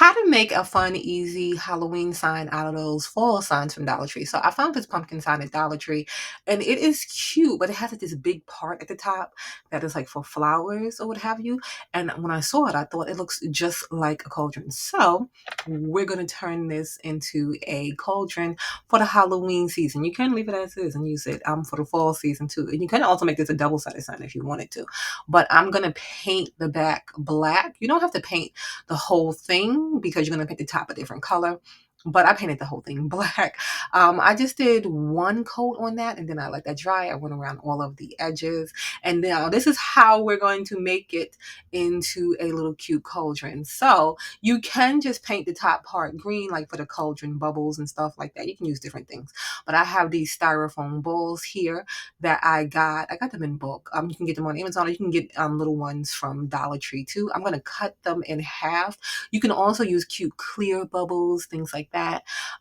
how to make a fun, easy Halloween sign out of those fall signs from Dollar Tree. So I found this pumpkin sign at Dollar Tree and it is cute, but it has like this big part at the top that is like for flowers or what have you. And when I saw it, I thought it looks just like a cauldron. So we're going to turn this into a cauldron for the Halloween season. You can leave it as is and use it for the fall season too. And you can also make this a double-sided sign if you wanted to. But I'm going to paint the back black. You don't have to paint the whole thing because you're going to paint the top a different color. But I painted the whole thing black. I just did one coat on that and then I let that dry. I went around all of the edges. And now this is how we're going to make it into a little cute cauldron. So you can just paint the top part green, like for the cauldron bubbles and stuff like that. You can use different things. But I have these styrofoam balls here that I got. I got them in bulk. You can get them on Amazon or you can get little ones from Dollar Tree too. I'm going to cut them in half. You can also use cute clear bubbles, things like that.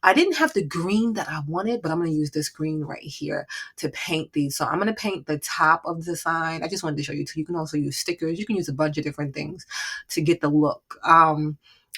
I didn't have the green that I wanted, but I'm going to use this green right here to paint these. So I'm going to paint the top of the sign. I just wanted to show you too. You can also use stickers. You can use a bunch of different things to get the look.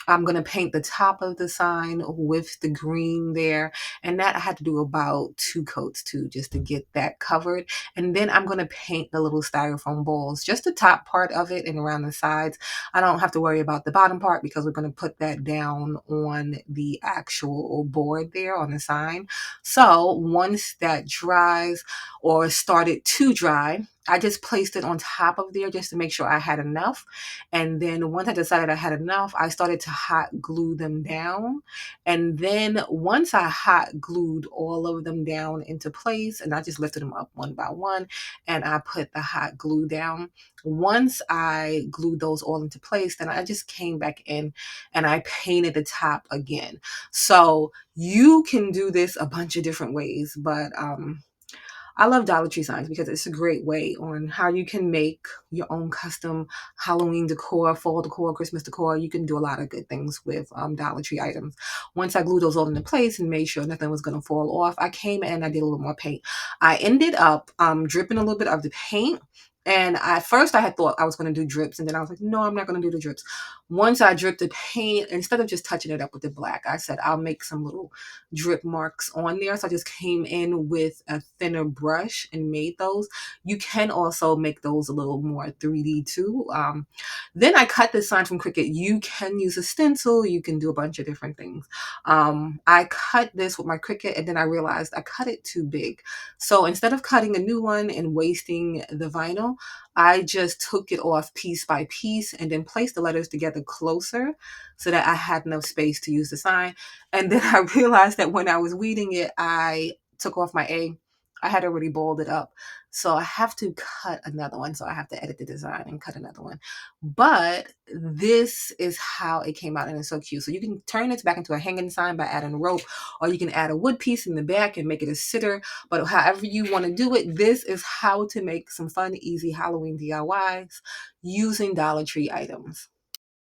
I'm going to paint the top of the sign with the green there. And that I had to do about 2 coats too, just to get that covered. And then I'm going to paint the little styrofoam balls, just the top part of it and around the sides. I don't have to worry about the bottom part because we're going to put that down on the actual board there on the sign. So once that dries or started to dry, I just placed it on top of there just to make sure I had enough. And then once I decided I had enough, I started to hot glue them down. And then once I hot glued all of them down into place, and I just lifted them up one by one, and I put the hot glue down. Once I glued those all into place, then I just came back in and I painted the top again. So you can do this a bunch of different ways, but I love Dollar Tree signs because it's a great way on how you can make your own custom Halloween decor, fall decor, Christmas decor. You can do a lot of good things with Dollar Tree items. Once I glued those all into place and made sure nothing was going to fall off, I came in and I did a little more paint. I ended up dripping a little bit of the paint. And at first I had thought I was going to do drips. And then I was like, no, I'm not going to do the drips. Once I dripped the paint, instead of just touching it up with the black, I said, I'll make some little drip marks on there. So I just came in with a thinner brush and made those. You can also make those a little more 3D too. Then I cut this sign from Cricut. You can use a stencil. You can do a bunch of different things. I cut this with my Cricut and then I realized I cut it too big. So instead of cutting a new one and wasting the vinyl, I just took it off piece by piece and then placed the letters together closer so that I had enough space to use the sign. And then I realized that when I was weeding it, I took off my A. I had already balled it up. So I have to cut another one. So I have to edit the design and cut another one. But this is how it came out and it's so cute. So you can turn this back into a hanging sign by adding rope, or you can add a wood piece in the back and make it a sitter. But however you want to do it, this is how to make some fun, easy Halloween DIYs using Dollar Tree items.